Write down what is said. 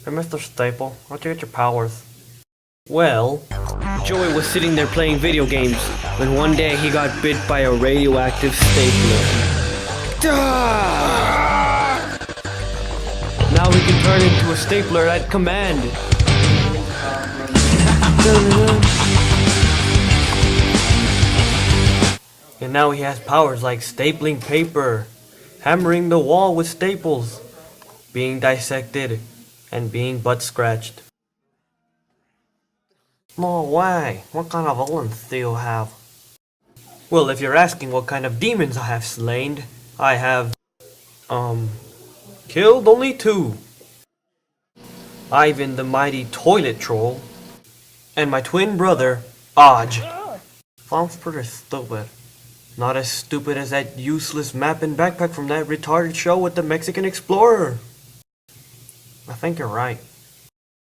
Hey, Mr. Staple, how'd you get your powers? Well, Joey was sitting there playing video games when one day he got bit by a radioactive stapler. Now he can turn into a stapler at command. And now he has powers like stapling paper, hammering the wall with staples, being dissected, and being butt scratched. No way, what kind of villains do you have? Well, if you're asking what kind of demons I have slain, I have, killed only two. Ivan the mighty toilet troll, and my twin brother, Aj. Sounds pretty stupid. Not as stupid as that useless map and backpack from that retarded show with the Mexican explorer. I think you're right.